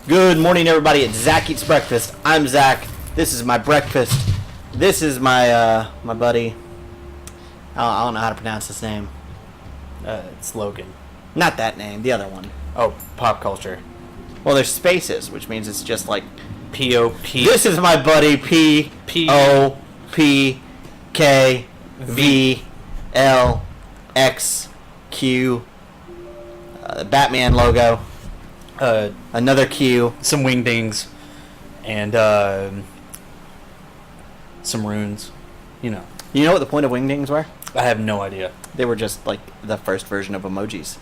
Good morning, everybody. It's Zach Eats Breakfast. I'm Zach. This is my breakfast. This is my my buddy. I don't know how to pronounce his name. It's Logan. Not that name. The other one. Oh, pop culture. Well, there's spaces, which means it's just like P-O-P. This is my buddy P-O-P-K-V-L-X-Q. The Batman logo. Another Q. Some wingdings. And some runes. You know. You know what the point of wingdings were? I have no idea. They were just like the first version of emojis.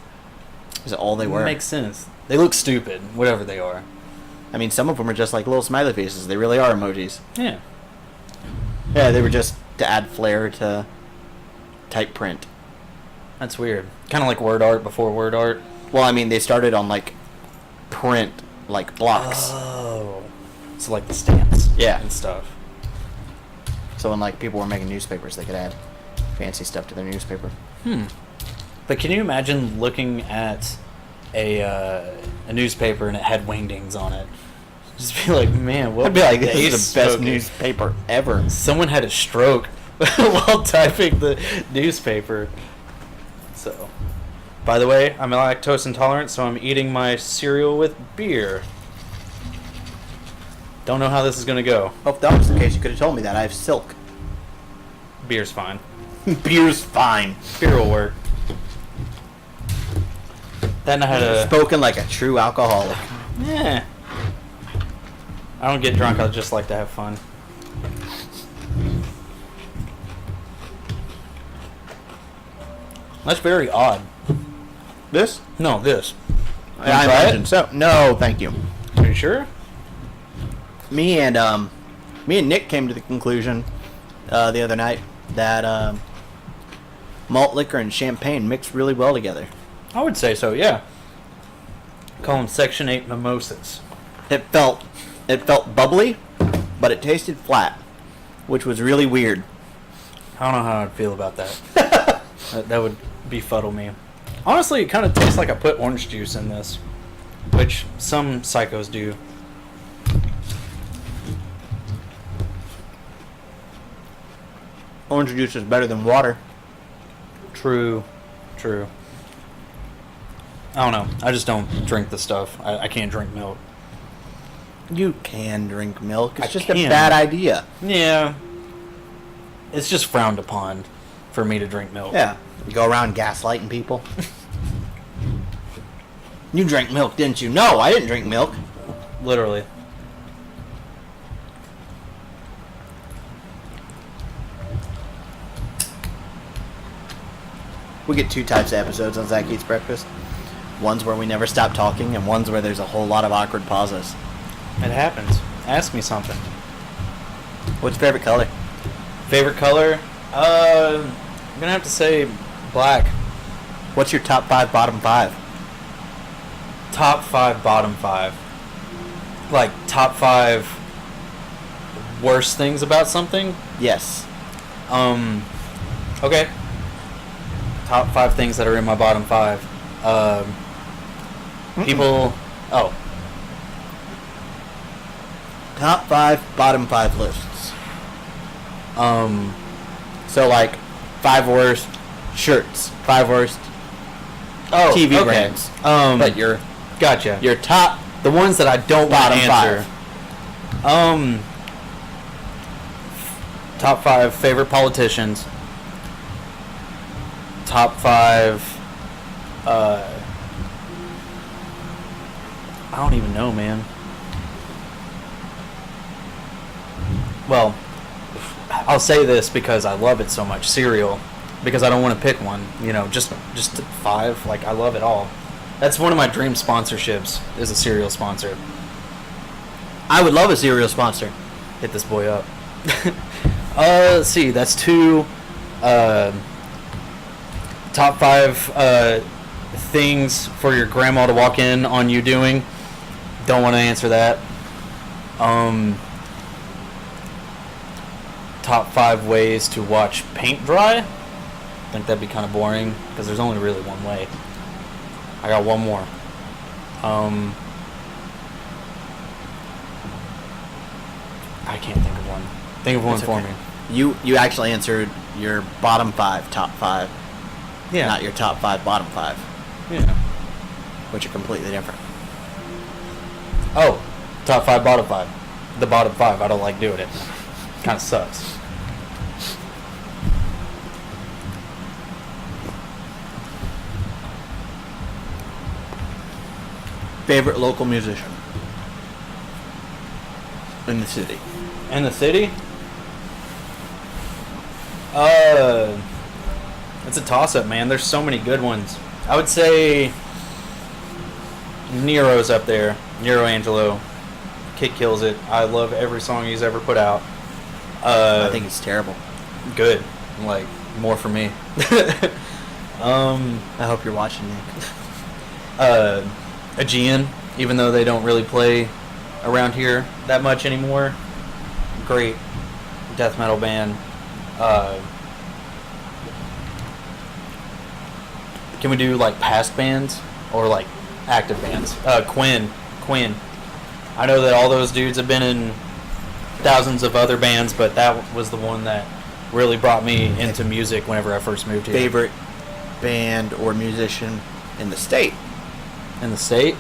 Is all they were. Makes sense. They look stupid, whatever they are. I mean, some of them are just like little smiley faces. They really are emojis. Yeah. Yeah, they were just to add flair to type print. That's weird. Kind of like word art before word art. Well, I mean, they started on like print, like blocks. Oh. So like the stamps. Yeah. And stuff. So when like people were making newspapers, they could add fancy stuff to their newspaper. But can you imagine looking at a newspaper and it had wingdings on it? Just be like, man, what? I'd be like, this is the best newspaper ever. Someone had a stroke while typing the newspaper. So, by the way, I'm lactose intolerant, so I'm eating my cereal with beer. Don't know how this is gonna go. Oh, if that was the case, you could have told me that. I have silk. Beer's fine. Beer's fine. Beer will work. Then I had a... Spoken like a true alcoholic. Yeah. I don't get drunk, I just like to have fun. That's very odd. This? No, this. I imagine so. No, thank you. Are you sure? Me and Nick came to the conclusion the other night that malt liquor and champagne mix really well together. I would say so, yeah. Call them Section 8 mimosas. It felt bubbly, but it tasted flat, which was really weird. I don't know how I'd feel about that. that would befuddle me. Honestly, it kind of tastes like I put orange juice in this, which some psychos do. Orange juice is better than water. True. I don't know. I just don't drink the stuff. I can't drink milk. You can drink milk. It's just can. a bad idea. Yeah. It's just frowned upon for me to drink milk. Yeah. You go around gaslighting people. You drank milk, didn't you? No, I didn't drink milk. Literally. We get two types of episodes on Zach Eats Breakfast. One's where we never stop talking, and one's where there's a whole lot of awkward pauses. It happens. Ask me something. What's your favorite color? Favorite color? I'm gonna have to say black. What's your top 5, bottom 5? Top 5, bottom 5. Like, top 5 worst things about something? Yes. Okay. Top 5 things that are in my bottom 5. People... Oh. Top 5, bottom 5 lists. So like 5 worst shirts, 5 worst TV brands. But your Gotcha. your top The ones that I don't want to answer. 5. Top 5 favorite politicians. Top 5... I don't even know, man. Well, I'll say this because I love it so much. Cereal. Because I don't want to pick one. You know, just 5. Like, I love it all. That's one of my dream sponsorships, is a cereal sponsor. I would love a cereal sponsor. Hit this boy up. Let's see. That's 2. Top 5 things for your grandma to walk in on you doing. Don't want to answer that. Top 5 ways to watch paint dry. think that'd be kind of boring because there's only really one way. I got one more. I can't think of one. Think of one That's for okay. me. You actually answered your bottom 5, top 5, Yeah. not your top 5, bottom 5, Yeah. which are completely different. Oh, top 5, bottom 5. The bottom 5, I don't like doing it. Kind of sucks. Favorite local musician in the city? In the city? It's a toss-up, man. There's so many good ones. I would say Nero's up there. Nero Angelo. Kid kills it. I love every song he's ever put out. I think it's terrible. Good. Like, more for me. I hope you're watching, Nick. Aegean, even though they don't really play around here that much anymore. Great death metal band. Can we do like past bands or like active bands? Quinn. I know that all those dudes have been in thousands of other bands, but that was the one that really brought me into music whenever I first moved here. Favorite band or musician in the state? In the state?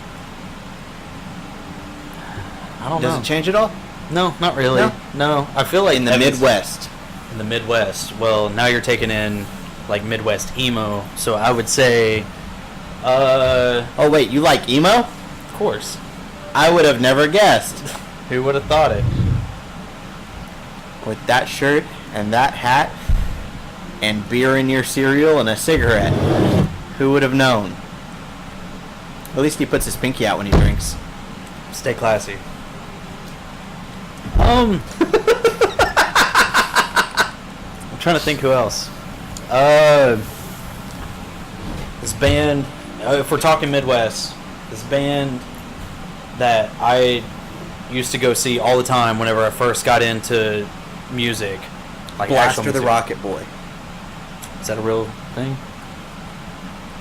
I don't know. Does it change at all? No, not really. No, I feel like In the Midwest. In the Midwest. Well, now you're taking in like Midwest emo, so I would say Oh wait, you like emo? of course. I would have never guessed. Who would have thought it? With that shirt and that hat and beer in your cereal and a cigarette. Who would have known? At least he puts his pinky out when he drinks. Stay classy. I'm trying to think who else. This band, if we're talking Midwest, this band that I used to go see all the time whenever I first got into music. Like actual Blaster the music. Rocket Boy. Is that a real thing?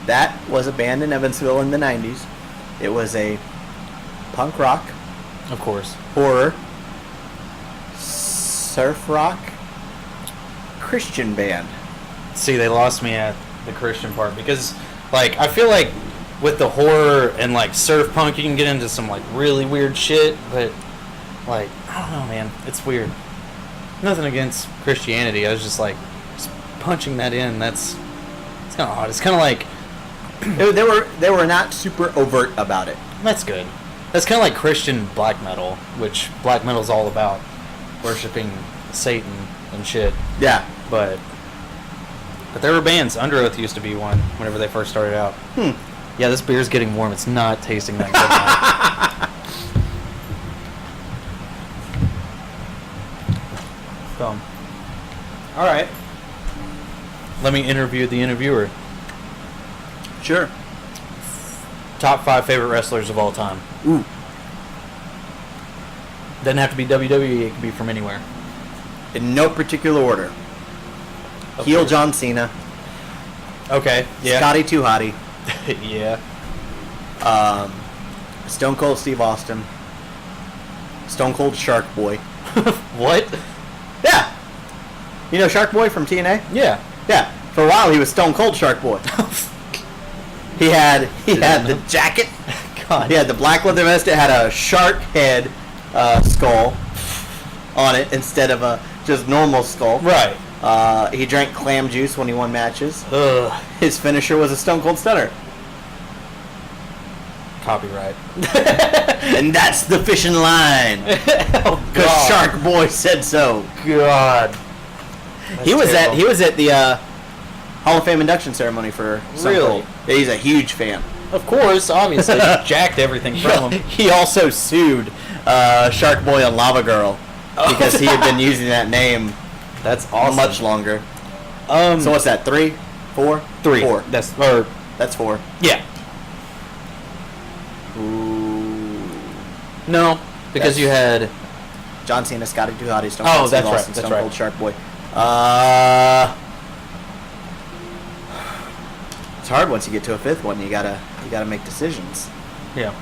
That was a band in Evansville in the 90s. It was a punk rock, Of course. horror, surf rock, Christian band. See, they lost me at the Christian part because, like, I feel like with the horror and like surf punk, you can get into some like really weird shit. But like, I don't know, man, it's weird. Nothing against Christianity. I was just like, just punching that in. It's kind of odd. It's kind of like They were not super overt about it. that's good. That's kind of like Christian black metal, which black metal's all about worshiping Satan and shit. Yeah. But there were bands. Under Oath used to be one whenever they first started out. Yeah, this beer's getting warm. It's not tasting that good now. All right. Let me interview the interviewer. Sure. Top 5 favorite wrestlers of all time. Ooh. Doesn't have to be WWE. It can be from anywhere. In no particular order. Heel course. John Cena. Okay. Yeah. Scotty Too Hottie. Yeah. Stone Cold Steve Austin. Stone Cold Shark Boy. What? Yeah. You know Shark Boy from TNA? Yeah. Yeah. For a while he was Stone Cold Shark Boy. He had the jacket. God. He had the black leather vest. It had a shark head skull on it instead of a just normal skull. Right. He drank clam juice when he won matches. Ugh. His finisher was a Stone Cold Stunner. Copyright. And that's the fishing line. Oh, Because God. Shark Boy said so. God. He was terrible. at the Hall of Fame induction ceremony for Stone Really? Cold. Yeah, he's a huge fan. Of course, obviously. Jacked everything from him. He also sued Shark Boy and Lava Girl because he had been using that name That's awesome. much longer. So So what's that? 3, 4, 3. 4. That's 4. Yeah. Ooh. No, because That's- you had John Cena, Scotty Too Hottie, Stone Oh, Cold Steve that's right, Austin, that's Stone right. Cold Shark Boy. It's hard once you get to a fifth one. You gotta make decisions. Yeah.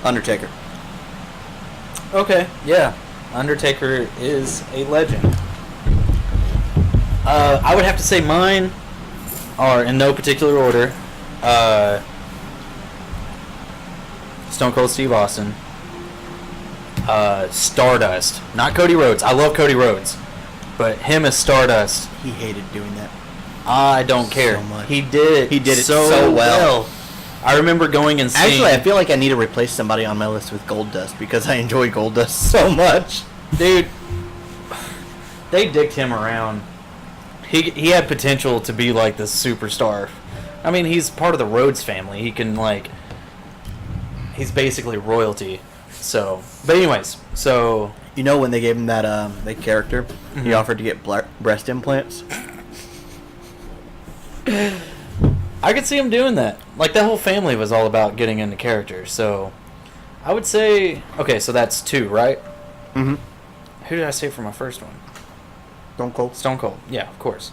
Undertaker. Okay, yeah. Undertaker is a legend. I would have to say mine are in no particular order. Stone Cold Steve Austin. Stardust. Not Cody Rhodes. I love Cody Rhodes. But him as Stardust. He hated doing that. I don't care. So much. He did it so well. I remember going and seeing... Actually, I feel like I need to replace somebody on my list with Goldust because I enjoy Goldust so much. Dude, they dicked him around. He had potential to be like the superstar. I mean, he's part of the Rhodes family. He can like... He's basically royalty. So... But anyways, so... You know when they gave him that character, Mm-hmm. he offered to get breast implants? I could see him doing that. Like, that whole family was all about getting into character, so... I would say... Okay, so that's 2, right? Mm-hmm. Who did I say for my first one? Stone Cold. Stone Cold. Yeah, of course.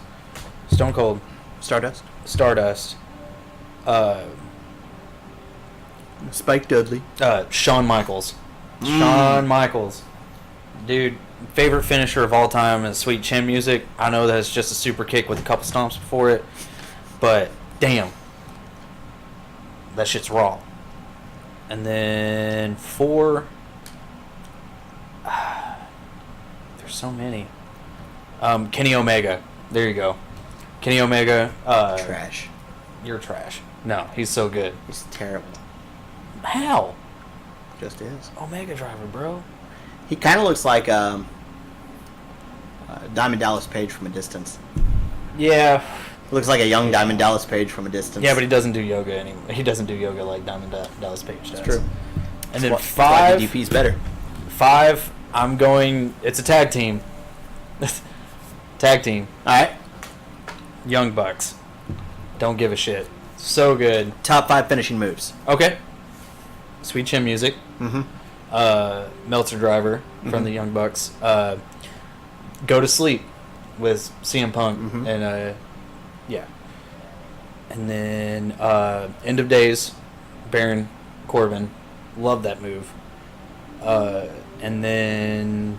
Stone Cold. Stardust. Stardust. Spike Dudley. Shawn Michaels. Shawn Michaels. Dude, favorite finisher of all time is Sweet Chin Music. I know that's just a super kick with a couple stomps before it, but damn. That shit's raw. And then 4... There's so many. Kenny Omega. There you go. Kenny Omega. Trash. You're trash. No, he's so good. He's terrible. How? Just is. Omega Driver, bro. He kind of looks like Diamond Dallas Page from a distance. Yeah. Looks like a young Diamond Dallas Page from a distance. Yeah, but he doesn't do yoga anymore. He doesn't do yoga like Diamond Dallas Page does. It's true. And then That's why 5. DDP's better. 5. I'm going. It's a tag team. Tag team. All right. Young Bucks. Don't give a shit. So good. Top 5 finishing moves. Okay. Sweet Chin Music. Mm-hmm. Meltzer Driver from the Young Bucks. Go to Sleep with CM Punk and yeah. And then End of Days, Baron Corbin. Love that move. And then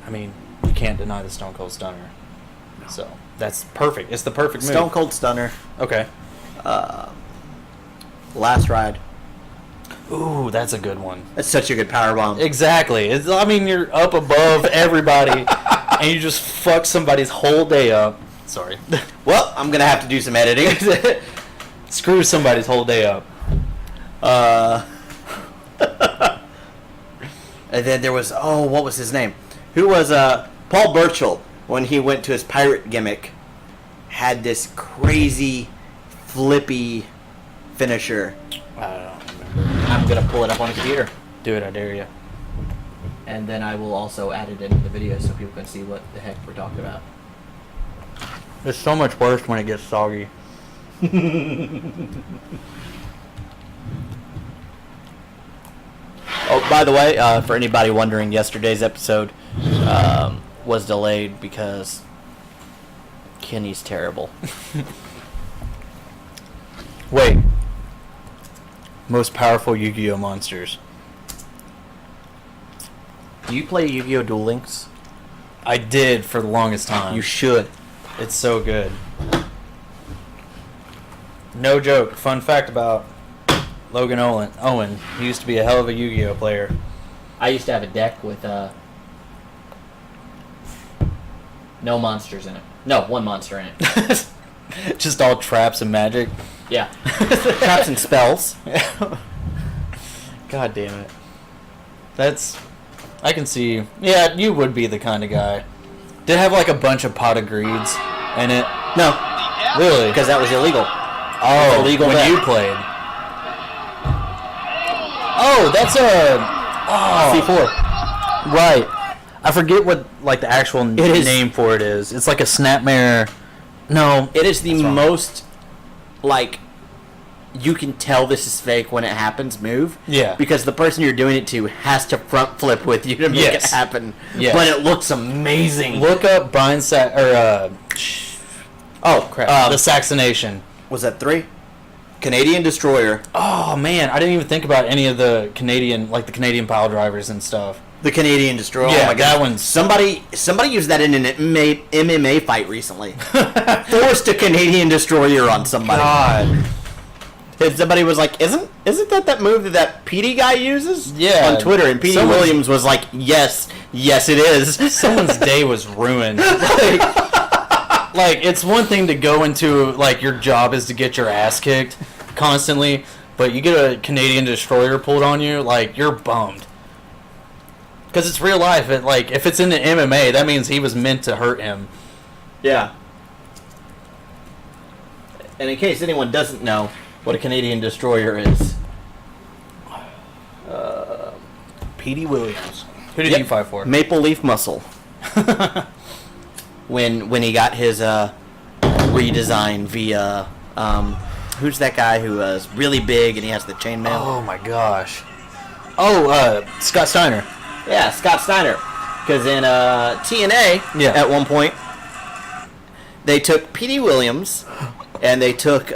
I mean, you can't deny the Stone Cold Stunner. No. So that's perfect. It's the perfect move. Stone Cold Stunner. Okay. Last Ride. Ooh, that's a good one. That's such a good powerbomb. Exactly. I mean, you're up above everybody, and you just fuck somebody's whole day up. Sorry. Well, I'm gonna have to do some editing. Screw somebody's whole day up. And then there was what was his name? Who was Paul Burchill when he went to his pirate gimmick? Had this crazy flippy finisher. I don't remember. I'm gonna pull it up on a computer, Do it, I dare you. and then I will also add it into the video so people can see what the heck we're talking about. It's so much worse when it gets soggy. Oh, by the way, for anybody wondering, yesterday's episode was delayed because Kenny's terrible. Wait. Most powerful Yu-Gi-Oh monsters. Do you play Yu-Gi-Oh! Duel Links? I did for the longest time. You should. It's so good. No joke. Fun fact about Logan Owen. He used to be a hell of a Yu-Gi-Oh player. I used to have a deck with no monsters in it. No, one monster in it. Just all traps and magic. Yeah. Traps and spells. God damn it. I can see. Yeah, you would be the kind of guy. Did it have like a bunch of pot of greeds in it? No, Really? because that was illegal. Oh, illegal when bet. you played. Oh, that's a C4. right. I forget what like the actual is. name for it is. It's like a snapmare. No, It is the That's wrong. most, like, you can tell this is fake when it happens move. Yeah. Because the person you're doing it to has to front flip with you to make it happen. Yes. But it looks amazing. Look up Brian Oh, crap. The Saxonation. Was that 3? Canadian Destroyer. Oh, man. I didn't even think about any of the Canadian pile drivers and stuff. The Canadian Destroyer. Yeah, oh my God. that one's... Somebody used that in an MMA fight recently. Forced a Canadian Destroyer on somebody. God. And somebody was like, "Isn't that move that Petey guy uses?" Yeah. On Twitter, and Petey Williams was like, "Yes, it is." Someone's day was ruined. Like, it's one thing to go into, like, your job is to get your ass kicked constantly, but you get a Canadian Destroyer pulled on you, like, you're bummed. Because it's real life. If it's in the MMA, that means he was meant to hurt him. Yeah. And in case anyone doesn't know what a Canadian Destroyer is, Petey Williams. Who did you fight for? Maple Leaf Muscle. when he got his redesign via who's that guy who was really big and he has the chainmail? Oh my gosh. Oh, Scott Steiner. Yeah, Scott Steiner. Because in TNA, at one point, they took Petey Williams and they took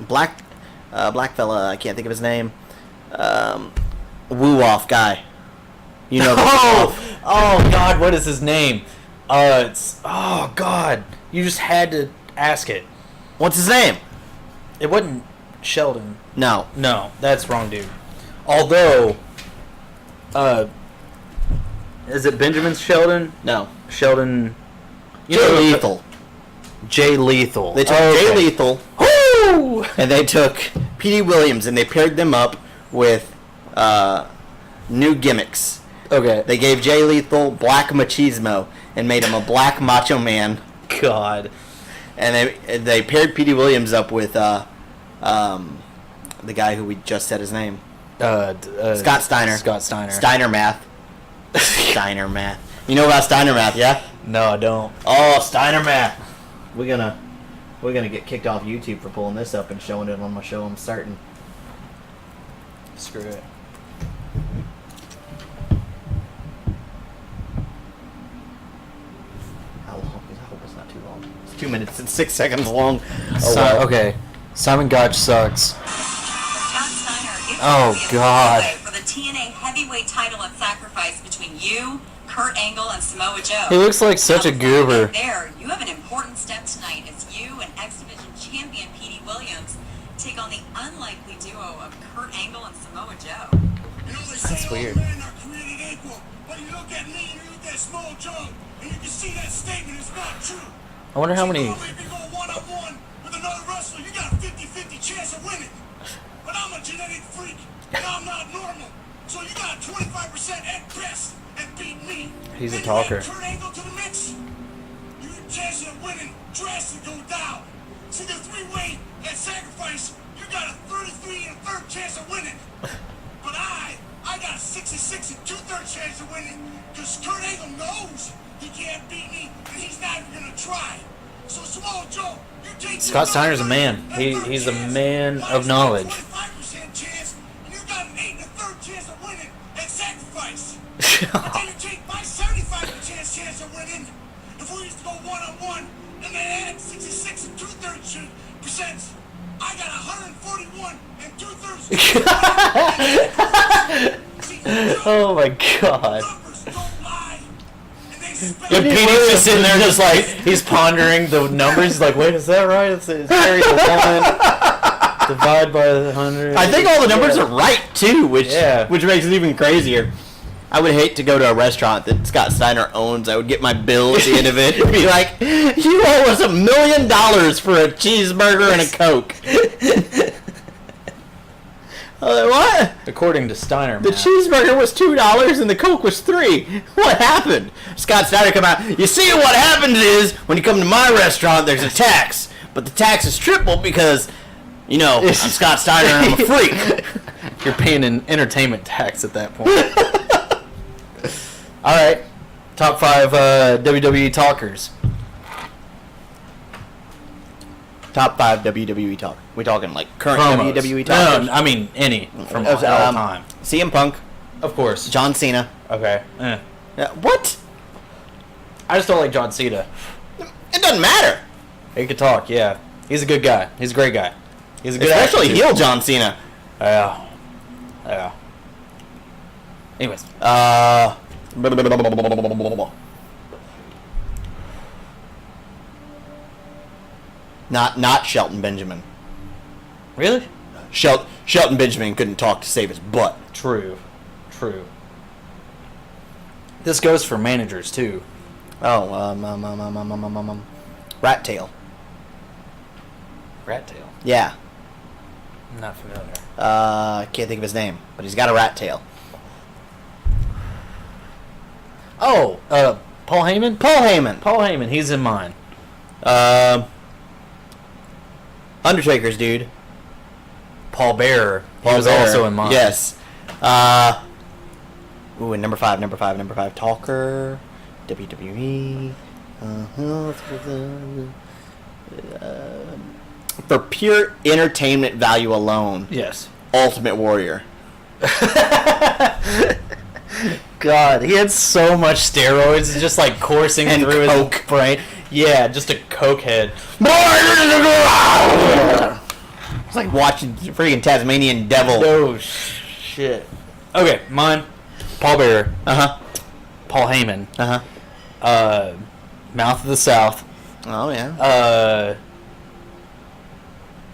black fella, I can't think of his name, woo-off guy. You know. Oh God, what is his name? Oh God, you just had to ask it. What's his name? It wasn't Sheldon. No, that's wrong, dude. Although, is it Benjamin Sheldon? no. Sheldon. Jay Lethal. Jay Lethal. They took Jay Lethal. Woo! And they took Petey Williams and they paired them up with new gimmicks. Okay. They gave Jay Lethal Black Machismo and made him a Black Macho Man. God. And they paired Petey Williams up with the guy who we just said his name. Scott Steiner. Scott Steiner. Steiner Math. Steiner Math. You know about Steiner Math, yeah? No, I don't. Oh, Steiner Math. We're gonna get kicked off YouTube for pulling this up and showing it on my show. I'm certain. Screw it. How long? I hope it's not too long. It's 2 minutes and 6 seconds long. Okay. Simon Gotch sucks. Scott Steiner, it's Oh, gonna be a God. fight for the TNA heavyweight title at Sacrifice between you, Kurt Angle, and Samoa Joe. He looks like such a Now, before we goober. get there, you have an important step tonight as you and X Division champion Petey Williams take on the unlikely duo of Kurt Angle and Samoa Joe. That's weird. Men are created equal, but you look at me and you look at Small Joe, and you can see that statement is not true. I wonder how many. Normally, if you go one-on-one with another wrestler, you got a 50-50 chance of winning. But I'm a genetic freak, and I'm not normal. So you got a 25% at best at beating me. He's a Then talker. You add Kurt Angle to the mix. Your chances of winning drastically go down. See the three-way at Sacrifice, you got a 33 and a third chance of winning. But I got a 66 and 2/3 chance of winning because Kurt Angle knows he can't beat me and he's not even gonna try. So Small Joe, you take Scott Steiner's a man. He's a man of knowledge. 25% chance, and you got an 8 and a third chance of winning at Sacrifice. But then you take my 75% chance of winning if we used to go one-on-one and then add 66 and 2/3%. I got 141 and 2/3. Oh my God. Numbers don't lie. And they spell And Petey's just sitting there, just like he's pondering the numbers. He's like, "Wait, is that right? It's carry the one, divide by 100." I think all the numbers are right too, which Yeah. makes it even crazier. I would hate to go to a restaurant that Scott Steiner owns. I would get my bill at the end of it and be like, "You owe us $1 million for a cheeseburger and a Coke." What? According to Steiner, The cheeseburger was $2 and the Coke was $3. What happened? Scott Steiner come out. You see, what happens is when you come to my restaurant, there's a tax, but the tax is triple because, you know, I'm Scott Steiner and I'm a freak. You're paying an entertainment tax at that point. All right, top 5 WWE talkers. top 5 WWE talk. We talking like current Promos. WWE talk? No, I mean any from all time. CM Punk, Of course. John Cena. Okay. What? I just don't like John Cena. It doesn't matter. He could talk, yeah. He's a good guy. He's a great guy. He's a good Especially actor, heel John Cena. Yeah. Yeah. Anyways. Not Shelton Benjamin. Really? Shelton Benjamin couldn't talk to save his butt. True. This goes for managers, too. Oh, Rat Tail. Rat tail. Yeah. I'm not familiar. Can't think of his name, but he's got a rat tail. Oh, Paul Heyman? Paul Heyman. Paul Heyman, he's in mine. Undertaker's dude. Paul Bearer. He Paul was Bearer. also in mine. Yes. Ooh, and number five. Talker. WWE. For pure entertainment value alone, Yes. Ultimate Warrior. God, he had so much steroids just like coursing And through coke. his brain. Yeah, just a coke head. It's like watching freaking Tasmanian Devil. Oh shit. Okay, mine. Paul Bearer. Paul Heyman. Mouth of the South. Oh yeah.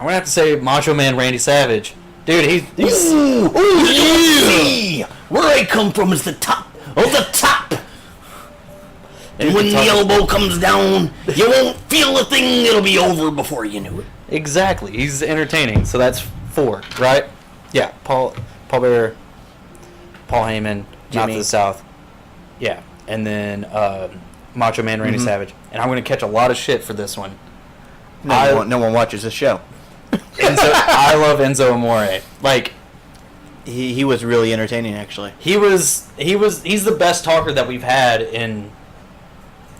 I'm gonna have to say Macho Man Randy Savage. Dude, he's Ooh, yeah. Where I come from is the top of the top. And when the elbow comes down, you won't feel a thing. It'll be over before you know it. exactly. He's entertaining. So that's 4, right? Yeah. Paul Bearer, Paul Heyman, Mouth Jimmy. of the South. Yeah, and then Macho Man Randy Savage. And I'm gonna catch a lot of shit for this one. No one watches this show. I love Enzo Amore. Like He was really entertaining, actually. he's the best talker that we've had in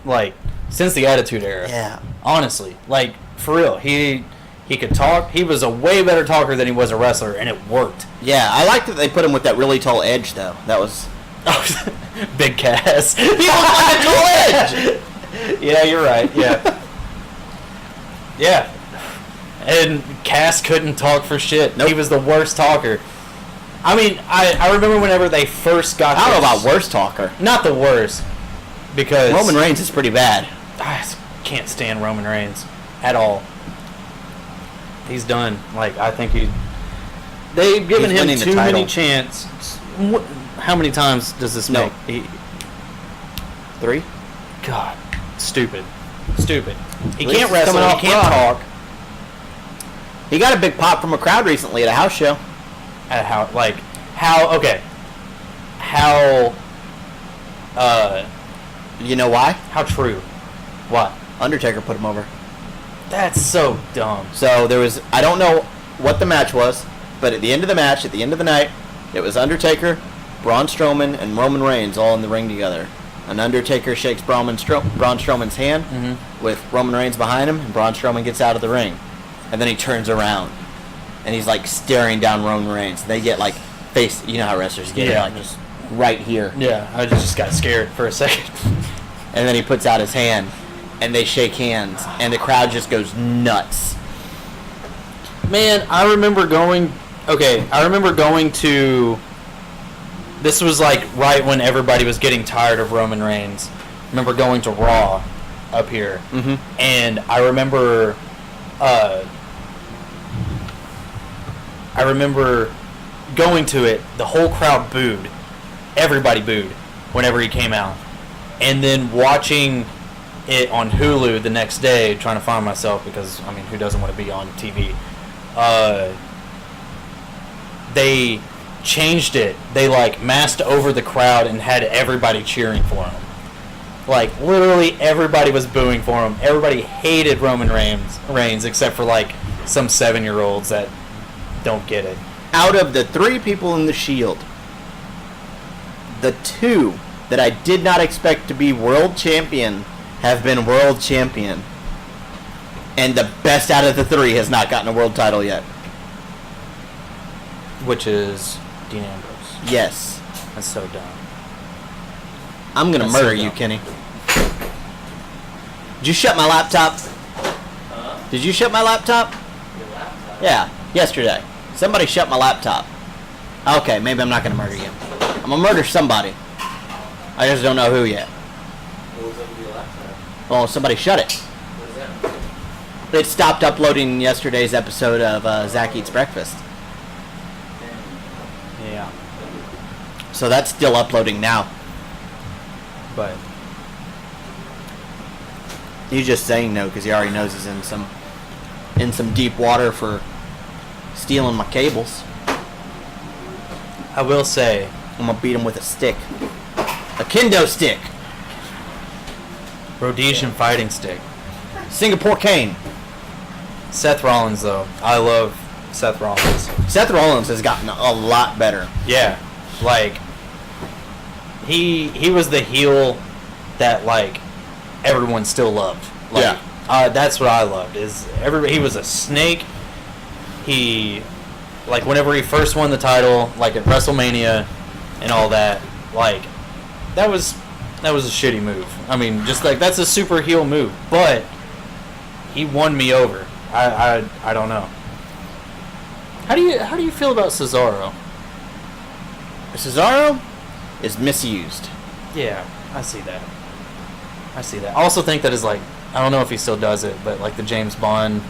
like since the Attitude Era. Yeah. Honestly, like for real, he could talk. He was a way better talker than he was a wrestler, and it worked. Yeah, I like that they put him with that really tall edge, though. That was... Big Cass. He looked like a tall edge! Yeah, you're right. Yeah. Yeah. And Cass couldn't talk for shit. Nope. He was the worst talker. I mean, I remember whenever they first got I don't know this- about worst talker. Not the worst. Because Roman Reigns is pretty bad. I can't stand Roman Reigns at all. He's done. Like, I think they've given He's him winning the too many title. chances. How many times does this No. make? 3? God, stupid. He At can't least wrestle. coming He off can't Raw. talk. He got a big pop from a crowd recently at a house show. You know why? How true? What? Undertaker put him over. That's so dumb. So there was... I don't know what the match was, but at the end of the match, at the end of the night, it was Undertaker, Braun Strowman, and Roman Reigns all in the ring together. And Undertaker shakes Braun Strowman's hand with Roman Reigns behind him, and Braun Strowman gets out of the ring. And then he turns around, and he's like staring down Roman Reigns. They get like face... You know how wrestlers get Yeah. like just right here. Yeah, I just got scared for a second. And then he puts out his hand, and they shake hands, and the crowd just goes nuts. Man, I remember going to... This was like right when everybody was getting tired of Roman Reigns. I remember going to Raw up here. Mm-hmm. And I remember going to it. The whole crowd booed. Everybody booed whenever he came out. And then watching it on Hulu the next day, trying to find myself because, I mean, who doesn't want to be on TV? They changed it. They, like, masked over the crowd and had everybody cheering for him. Like, literally everybody was booing for him. Everybody hated Roman Reigns except for, like, some 7-year-olds that don't get it. Out of the 3 people in the Shield, the 2 that I did not expect to be world champion have been world champion. And the best out of the three has not gotten a world title yet. Which is Dean Ambrose. Yes. That's so dumb. I'm going to That's murder so you, dumb. Kenny. Did you shut my laptop? Did you shut my laptop? Your laptop. Yeah, yesterday. Somebody shut my laptop. Okay, maybe I'm not going to murder you. I'm going to murder somebody. I just don't know who yet. What was up with your laptop? Well, somebody shut it. What is that? It stopped uploading yesterday's episode of Zach Eats Breakfast. Yeah. So that's still uploading now. But He's just saying no because he already knows he's in some deep water for stealing my cables. I will say, I'm gonna beat him with a stick, a kendo stick, Rhodesian fighting stick. Singapore cane. Seth Rollins, though. I love Seth Rollins. Seth Rollins has gotten a lot better. Yeah. Like, he was the heel that, like, everyone still loved. Like, Yeah. That's what I loved. He was a snake. He, like, whenever he first won the title, like, at WrestleMania and all that, like, that was a shitty move. I mean, just, like, that's a super heel move. But he won me over. I don't know. How do you feel about Cesaro? Cesaro is misused. Yeah, I see that. I also think that is like, I don't know if he still does it, but like the James Bond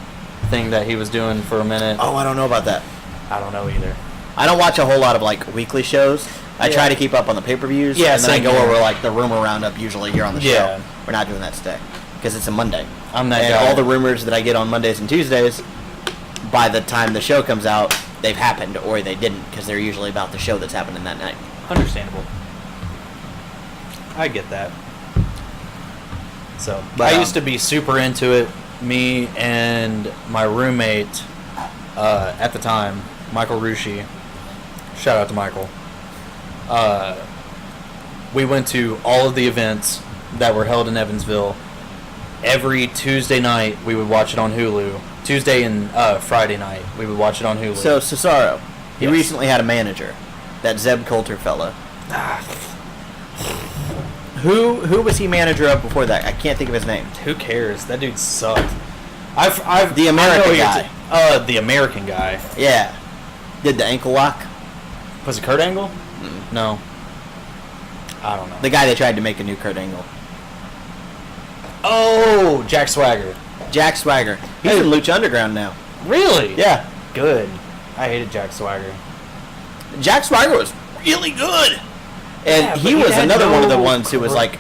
thing that he was doing for a minute. Oh, I don't know about that. I don't know either. I don't watch a whole lot of like weekly shows. I try to keep up on the pay-per-views. Yeah, and then I same go here. over like the rumor roundup usually here on the Yeah. show. We're not doing that today because it's a Monday. I'm that and guy. all the rumors that I get on Mondays and Tuesdays, by the time the show comes out, they've happened or they didn't because they're usually about the show that's happening that night. Understandable. I get that. So, But, I used to be super into it. Me and my roommate at the time, Michael Rushi. Shout out to Michael. We went to all of the events that were held in Evansville. Every Tuesday night, we would watch it on Hulu. Tuesday and Friday night, we would watch it on Hulu. So Cesaro, he Yes. recently had a manager, that Zeb Coulter fella. Who was he manager of before that? I can't think of his name. Who cares? That dude sucked. I've The I know American you're guy. The American guy. Yeah, did the ankle lock? Was it Kurt Angle? No. I don't know. The guy they tried to make a new Kurt Angle. Oh, Jack Swagger. Jack Swagger. He's Hey. in Lucha Underground now. Really? Yeah. Good. I hated Jack Swagger. Jack Swagger was really good. And Yeah, he but he was had another one of the no- ones who was like,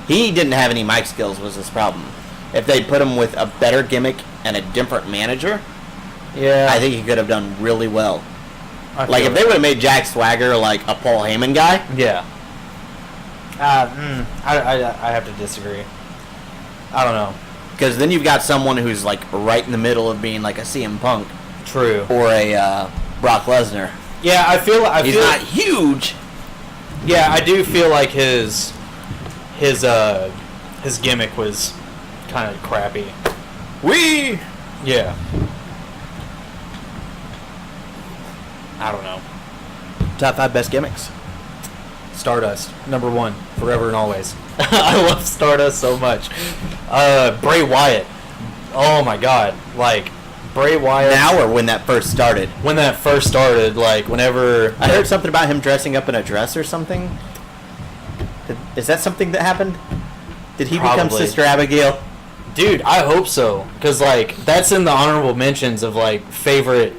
he didn't have any mic skills was his problem. If they put him with a better gimmick and a different manager, Yeah. I think he could have done really well. I Like, feel if they it. would have made Jack Swagger like a Paul Heyman guy, Yeah. I have to disagree. I don't know. because then you've got someone who's like right in the middle of being like a CM Punk True. or a Brock Lesnar. Yeah, I feel. He's not huge. Yeah, I do feel like his gimmick was kind of crappy. Wee! Yeah. I don't know. Top 5 best gimmicks. Stardust, number 1, forever and always. I love Stardust so much. Bray Wyatt. Oh my god. Like, Bray Wyatt. Now or when that first started? When that first started, like, whenever. I heard something about him dressing up in a dress or something. Is that something that happened? Did he become Probably. Sister Abigail? Dude, I hope so. Because, like, that's in the honorable mentions of, like, favorite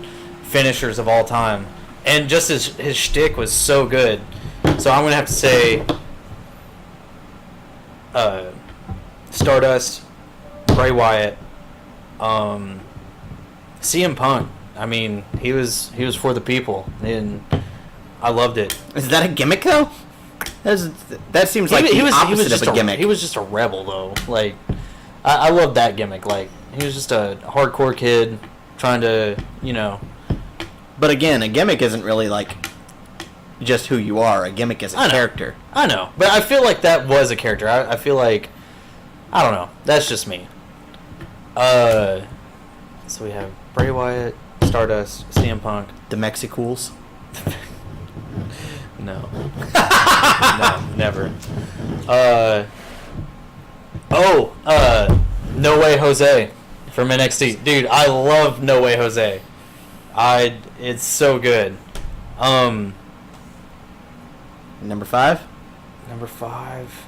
finishers of all time. And just his shtick was so good. So I'm going to have to say Stardust, Bray Wyatt, CM Punk. I mean, he was for the people. And I loved it. Is that a gimmick though? That seems like the opposite just of a gimmick. He was just a rebel, though. Like, I love that gimmick. Like, he was just a hardcore kid trying to, you know. But again, a gimmick isn't really like just who you are. A gimmick is a I know. character. I know, but I feel like that was a character. I feel like, I don't know. That's just me. So we have Bray Wyatt, Stardust, CM Punk. The Mexicools. No. No, never. No Way Jose from NXT. Dude, I love No Way Jose. It's so good. Number 5. Number 5.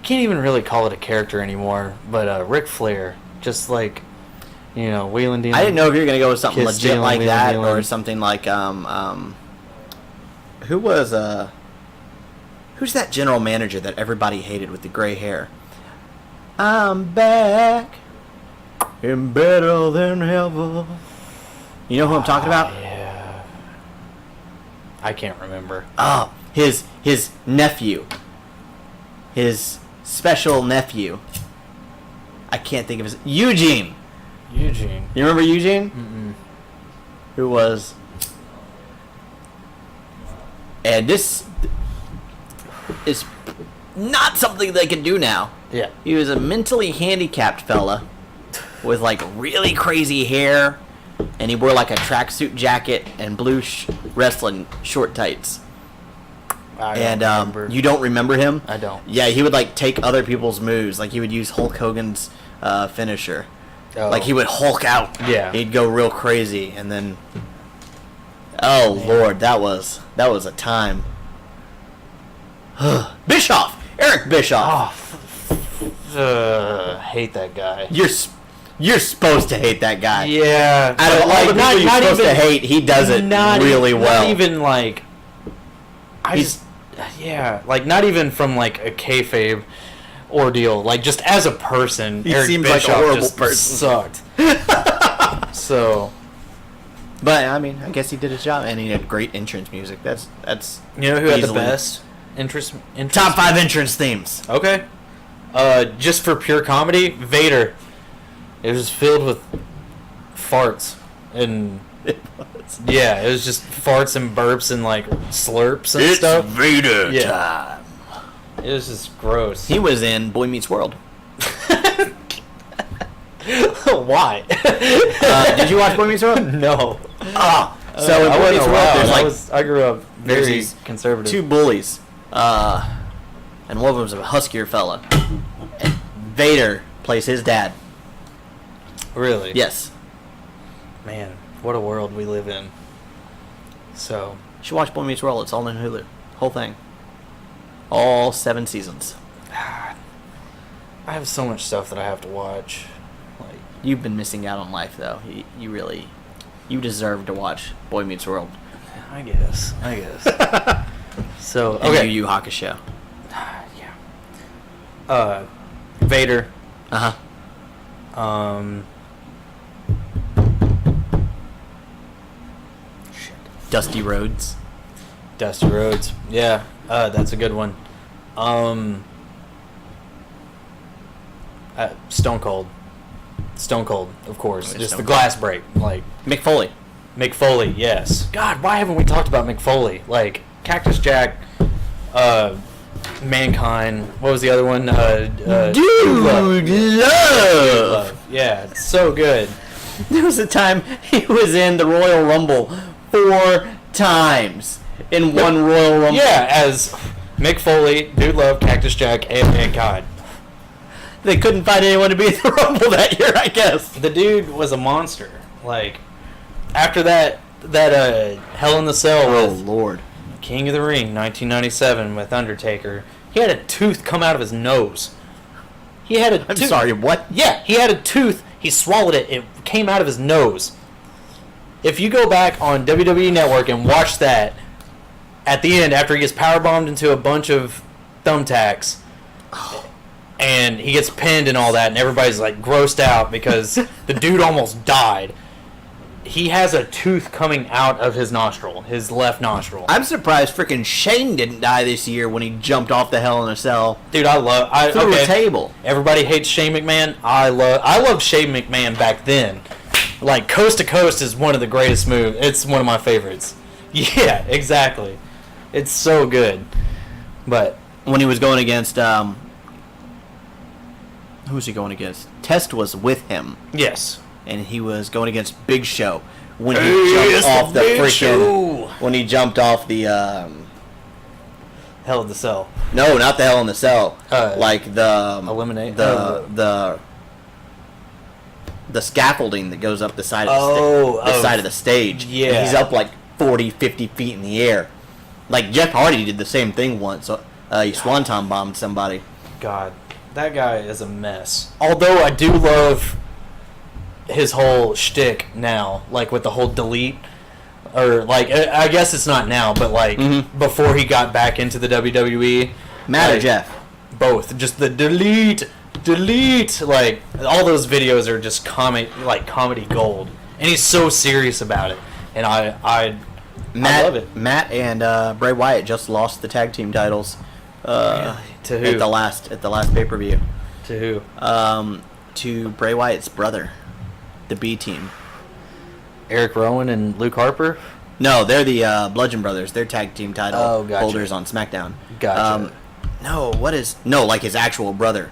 Can't even really call it a character anymore, but Ric Flair, just like, wheeling dealing. I didn't know if you were gonna go with something Kiss legit dealing, like wheeling that, dealing. or something like who was who's that general manager that everybody hated with the gray hair? I'm back and better than ever. You know who I'm talking about? Yeah. I can't remember. Oh, his nephew, his special nephew. I can't think of his Eugene. Eugene. You remember Eugene? Mm-mm. Who was? And this is not something they can do now. Yeah. He was a mentally handicapped fella with like really crazy hair, and he wore like a tracksuit jacket and blue wrestling short tights. I And don't remember. you don't remember him? I don't. Yeah, he would like take other people's moves. Like he would use Hulk Hogan's finisher. Oh. Like he would Hulk out. Yeah. He'd go real crazy, and then. Oh Man. Lord, that was a time. Bischoff, Eric Bischoff. Hate that guy. You're supposed to hate that guy. Yeah. Out of but, all the people you're supposed to hate, he does it really well. Not even like. He's- like not even from like a kayfabe ordeal. Like just as a person, He Eric seems like a Bischoff horrible just person. Sucked. So. But I mean, I guess he did his job, and he had great entrance music. That's You know who had the easily- best interest? top 5 entrance themes. Okay. Just for pure comedy, Vader. It was filled with farts and yeah, it was just farts and burps and like slurps and stuff. Vader Yeah. time. It was just gross. He was in Boy Meets World. Why? Did you watch Boy Meets World? No. So in I Boy wasn't Meets World, allowed. there's like I grew up there's very these conservative. 2 bullies, and one of them's a huskier fella. And Vader plays his dad. Really? Yes. Man, what a world we live in. So, You should watch Boy Meets World. It's all on Hulu. Whole thing. All 7 seasons. I have so much stuff that I have to watch. Like, You've been missing out on life, though. You deserve to watch Boy Meets World. I guess. So, And okay. Yu Yu Hakusho. Yeah. Vader. Uh huh. Shit. Dusty Rhodes. Dusty Rhodes. Yeah, that's a good one. Stone Cold. Stone Cold, of course. Oh, Just Stone the Cold. glass break. Like, Mick Foley. Mick Foley, yes. God, why haven't we talked about Mick Foley? Like, Cactus Jack, Mankind, what was the other one? Dude Love. Yeah, it's so good. There was a time he was in the Royal Rumble 4 times in one Royal Rumble. Yeah, as Mick Foley, Dude Love, Cactus Jack, and Mankind. They couldn't find anyone to be in the Rumble that year, I guess. The dude was a monster. Like, after that Hell in the Cell with Lord. King of the Ring, 1997 with Undertaker, he had a tooth come out of his nose. He had a I'm tooth. sorry, what? Yeah, he had a tooth. He swallowed it. It came out of his nose. If you go back on WWE Network and watch that, at the end, after he gets powerbombed into a bunch of thumbtacks, and he gets pinned and all that, and everybody's like grossed out because the dude almost died. He has a tooth coming out of his nostril, his left nostril. I'm surprised frickin' Shane didn't die this year when he jumped off the Hell in a Cell Dude, I through okay. a table. Everybody hates Shane McMahon. I loved Shane McMahon back then. Like, Coast to Coast is one of the greatest moves. It's one of my favorites. Yeah, exactly. It's so good. But when he was going against who was he going against? Test was with him, Yes. and he was going against Big Show when he Hey, it's jumped off the the Big freaking Show. when he jumped off the Hell in the Cell. no, not the Hell in the Cell, like the Eliminate the scaffolding that goes up the side of the side of the stage. Yeah. And he's up like 40, 50 feet in the air. Like Jeff Hardy did the same thing once. He swanton bombed somebody. God, that guy is a mess. Although I do love his whole shtick now, like with the whole delete, or like I guess it's not now, but like before he got back into the WWE. Matt or like, Jeff? Both. Just the delete. Like all those videos are just comedy gold, and he's so serious about it, and I love it. Matt and Bray Wyatt just lost the tag team titles. To who? At the last pay-per-view. To who? To Bray Wyatt's brother, the B team. Eric Rowan and Luke Harper. No, they're the Bludgeon Brothers. They're tag team title Gotcha. holders on SmackDown. Gotcha. Like his actual brother.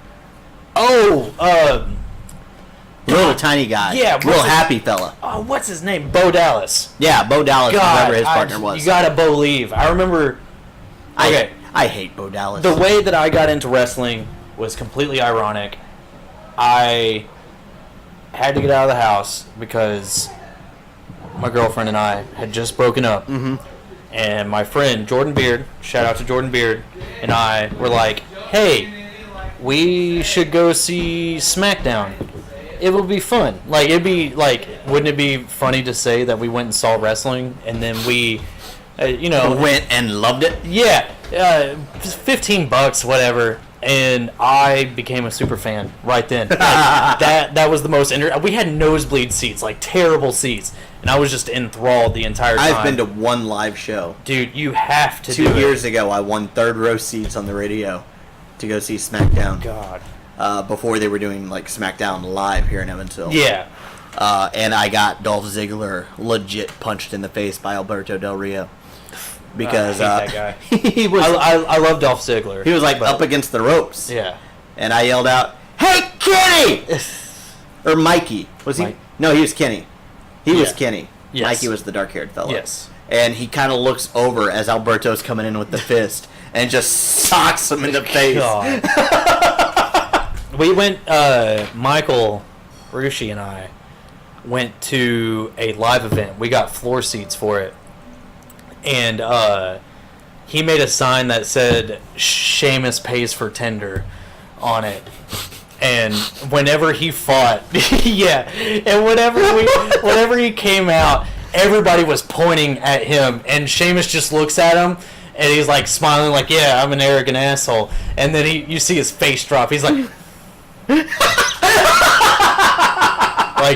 Little tiny guy. Yeah, real happy fella. What's his name? Bo Dallas. Yeah, Bo Dallas, God, whoever his partner was. You gotta believe. I remember. Okay, I hate Bo Dallas. the way that I got into wrestling was completely ironic. I had to get out of the house because my girlfriend and I had just broken up. Mm-hmm. And my friend, Jordan Beard, shout out to Jordan Beard, and I were like, hey, we should go see SmackDown. It would be fun. Like, it'd be, like, wouldn't it be funny to say that we went and saw wrestling, and then we, went and loved it? Yeah, $15, whatever. And I became a super fan right then. Like, that was the most. We had nosebleed seats, like terrible seats, and I was just enthralled the entire time. I've been to one live show. Dude, you have to. 2 years ago, I won third row seats on the radio to go see SmackDown. God. Before they were doing like SmackDown live here in Evansville. Yeah. And I got Dolph Ziggler legit punched in the face by Alberto Del Rio. Because I hate that guy. he was I love Dolph Ziggler. he was like up against the ropes. Yeah. And I yelled out, "Hey, Kenny!" Or Mikey. Was he? Mike. No, he was Kenny. He was Yeah. Kenny. Yes. Mikey was the dark-haired fellow. Yes. And he kind of looks over as Alberto's coming in with the fist and just socks him in the face. God. We went. Michael Rushi and I went to a live event. We got floor seats for it. And he made a sign that said "Sheamus pays for tender" on it. And whenever he fought, yeah, and whenever he came out, everybody was pointing at him, and Sheamus just looks at him, and he's like smiling, like, "Yeah, I'm an arrogant asshole." And then you see his face drop. He's like, like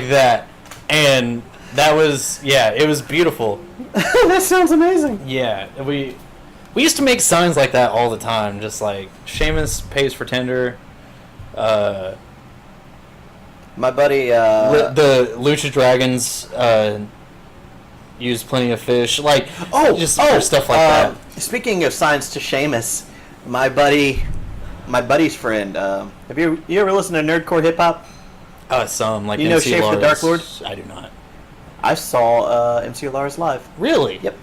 that, and that was it was beautiful. That sounds amazing. Yeah, we used to make signs like that all the time, just like Sheamus pays for tender. My buddy, The Lucha Dragons use plenty of fish, like stuff like that. Speaking of signs to Sheamus, my buddy's friend. Have you ever listened to Nerdcore Hip Hop? Some like You know MC Shape the Lars. Dark Lord? I do not. I saw MC Lars live. Really? Yep.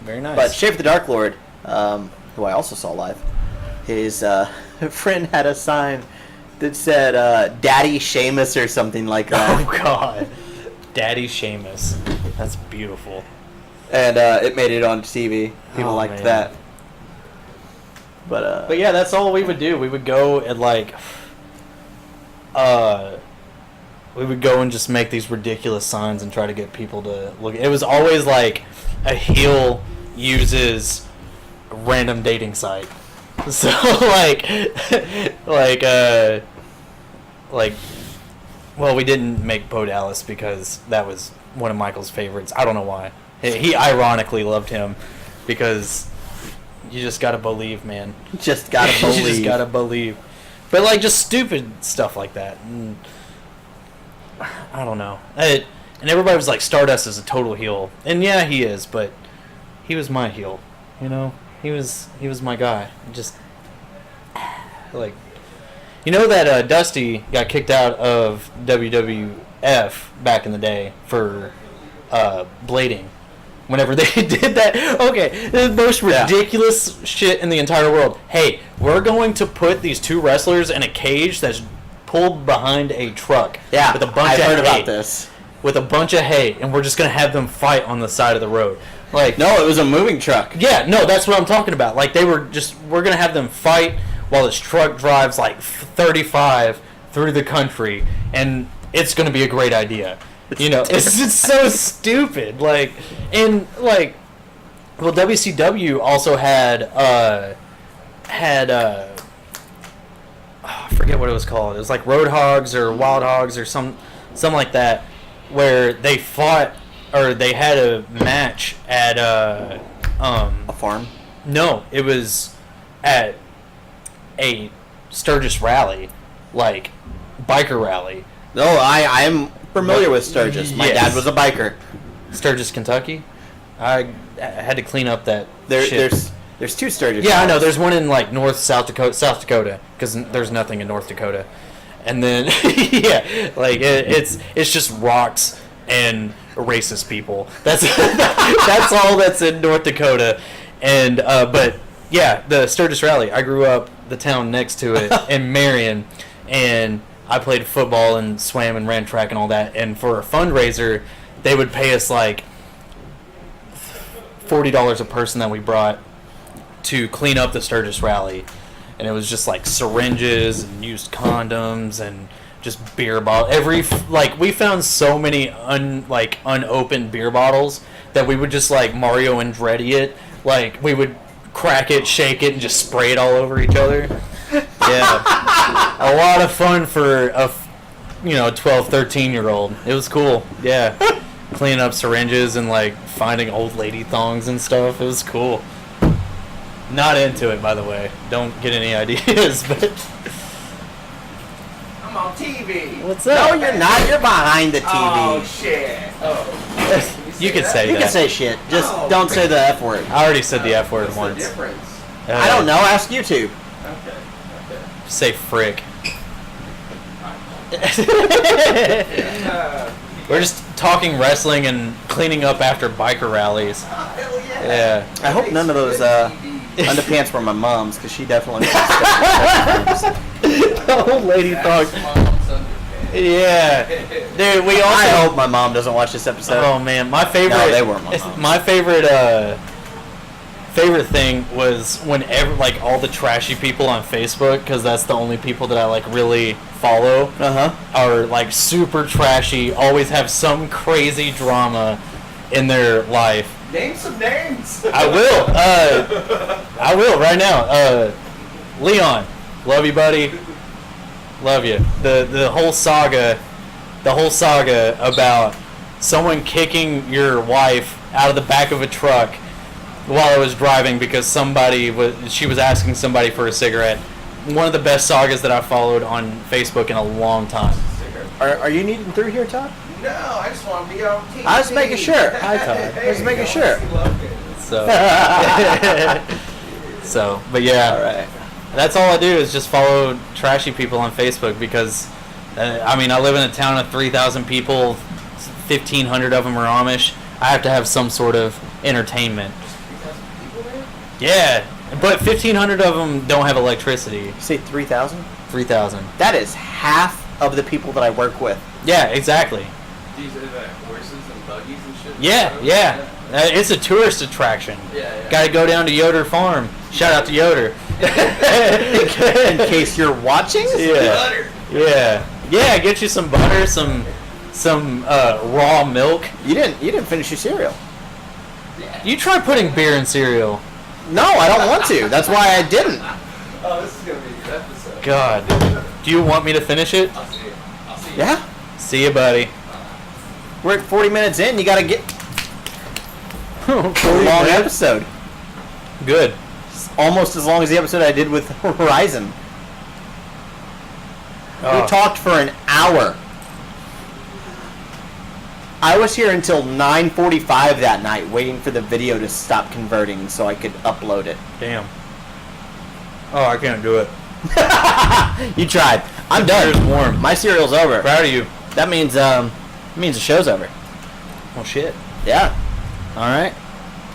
Very nice. But Shape the Dark Lord, who I also saw live, his friend had a sign that said "Daddy Sheamus" or something like that. Oh God, Daddy Sheamus. That's beautiful. And it made it on TV. People liked man. that. But yeah, that's all we would do. We would go and we would go and just make these ridiculous signs and try to get people to look. It was always like a heel uses random dating site. So well, we didn't make Bo Dallas because that was one of Michael's favorites. I don't know why. He ironically loved him because you just gotta believe, man. just gotta believe. You just gotta believe. But just stupid stuff like that. And I don't know. And everybody was like, Stardust is a total heel, and yeah, he is. But he was my heel. He was my guy. like, you know that Dusty got kicked out of WWF back in the day for blading. Whenever they did that, okay, the most ridiculous shit in the entire world. Hey, we're going to put these two wrestlers in a cage that's pulled behind a truck. Yeah, with a bunch I've of heard hay, about this. With a bunch of hay, and we're just gonna have them fight on the side of the road. Like, No, it was a moving truck. yeah, no, that's what I'm talking about. Like, we're gonna have them fight while this truck drives like 35 through the country, and it's gonna be a great idea. You know, it's so stupid. Like, and like, well, WCW also had I forget what it was called. It was like Road Hogs or Wild Hogs or something like that, where they fought or they had a match at A farm. no, it was at a Sturgis rally, like biker rally. No, I am familiar with Sturgis. My Yes. dad was a biker. Sturgis, Kentucky. I had to clean up that shit. There's two Sturgis. Yeah, I know. farms. There's one in like South Dakota, because there's nothing in North Dakota. And then yeah, like it's just rocks and racist people. That's that's all that's in North Dakota. And but yeah, the Sturgis Rally. I grew up the town next to it in Marion, and I played football and swam and ran track and all that. And for a fundraiser, they would pay us like $40 a person that we brought to clean up the Sturgis Rally. And it was just like syringes and used condoms and just beer bottle. We found so many unopened beer bottles that we would just like Mario Andretti it. Like, we would crack it, shake it, and just spray it all over each other. Yeah. A lot of fun for a 12, 13-year-old. It was cool. Yeah. Cleaning up syringes and like finding old lady thongs and stuff. It was cool. Not into it, by the way. Don't get any ideas, but I'm on TV. what's No, up? you're not. You're behind the TV. Oh shit. Oh. You could say you that. can say shit. Just don't say the F word. I already said the F word What's the once. difference? I don't know. Ask YouTube. Okay. Say frick. Okay. We're just talking wrestling and cleaning up after biker rallies. Hell yeah. Yeah. I hope none of those underpants were my mom's, because she definitely. The old lady thong. Yeah. Dude, we also. I hope my mom doesn't watch this episode. Oh man, my favorite. No, they were my mom's. My favorite thing was whenever like all the trashy people on Facebook, because that's the only people that I like really follow, are like super trashy. Always have some crazy drama in their life. Name some names. I will right now. Leon, love you, buddy. Love you. The whole saga about someone kicking your wife out of the back of a truck while I was driving because she was asking somebody for a cigarette. One of the best sagas that I followed on Facebook in a long time. Are you needing through here, Todd? No, I just want to be on TV. I was making sure. Hi, Todd. I was making sure. So, but yeah. All right. That's all I do is just follow trashy people on Facebook because, I live in a town of 3,000 people, 1,500 of them are Amish. I have to have some sort of entertainment. Yeah, but 1,500 of them don't have electricity. You say 3,000? 3,000. That is half of the people that I work with. Yeah, exactly. These are like horses and buggies and shit. Yeah. It's a tourist attraction. Yeah. Got to go down to Yoder Farm. Shout out to Yoder. In case you're watching? Yeah. Butter. Yeah. Get you some butter, some raw milk. You didn't finish your cereal. You try putting beer in cereal. No, I don't want to. That's why I didn't. Oh, this is gonna be a good episode. God. Do you want me to finish it? I'll see it. Yeah? See you, buddy. We're at 40 minutes in. You gotta get 40 long minutes? episode. Good. It's almost as long as the episode I did with Horizon. Oh. We talked for an hour. I was here until 9:45 that night waiting for the video to stop converting so I could upload it. Damn. Oh, I can't do it. You tried. I'm The done. beer's warm. My cereal's over. Proud of you. That means the show's over. Well, shit. Yeah. All right.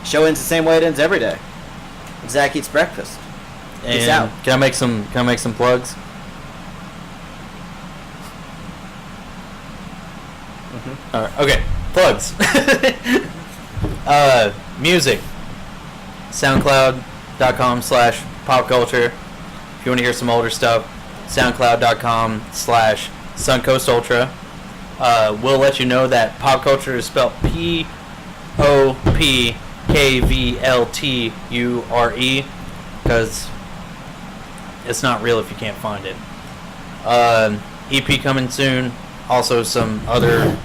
Show ends the same way it ends every day. Zach eats breakfast. Peace And out. Can I make some plugs? All right. Okay. Plugs. Music. SoundCloud.com/popculture. If you want to hear some older stuff, SoundCloud.com/SunCoastUltra. We'll let you know that pop culture is spelled POPKVLTURE because it's not real if you can't find it. EP coming soon. Also some other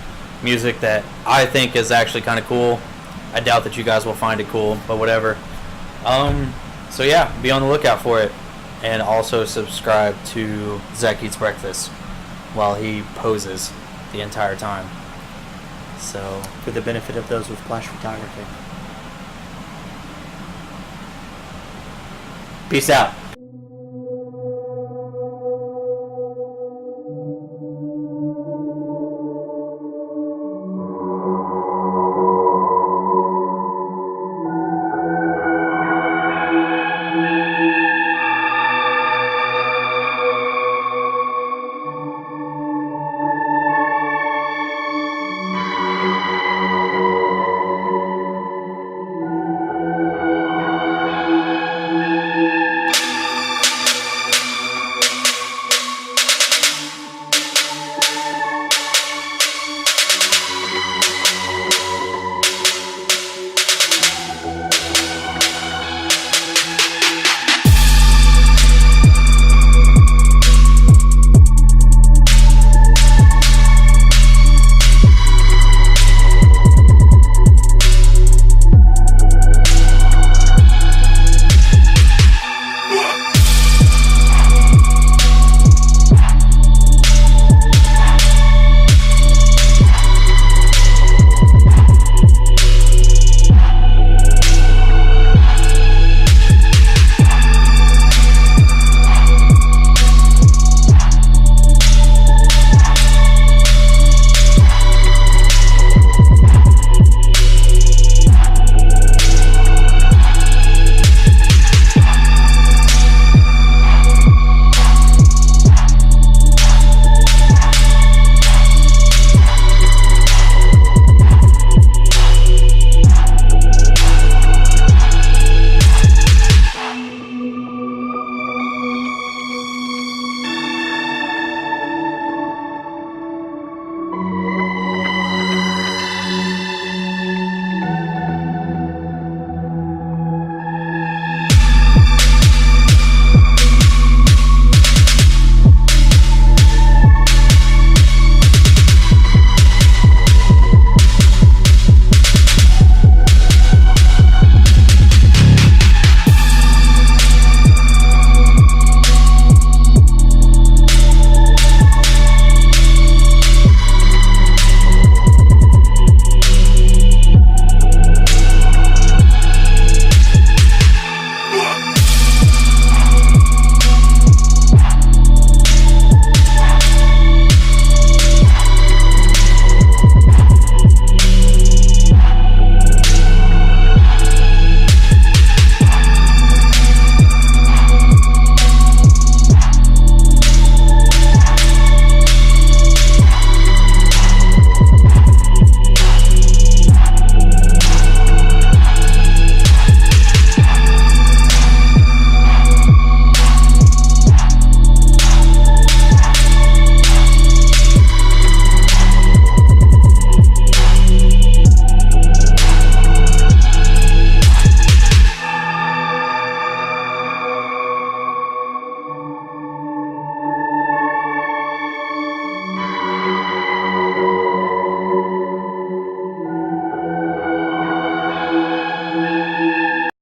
music that I think is actually kind of cool. I doubt that you guys will find it cool, but whatever. So yeah, be on the lookout for it. And also subscribe to Zach Eats Breakfast while he poses the entire time. So, For the benefit of those with flash photography. Peace out.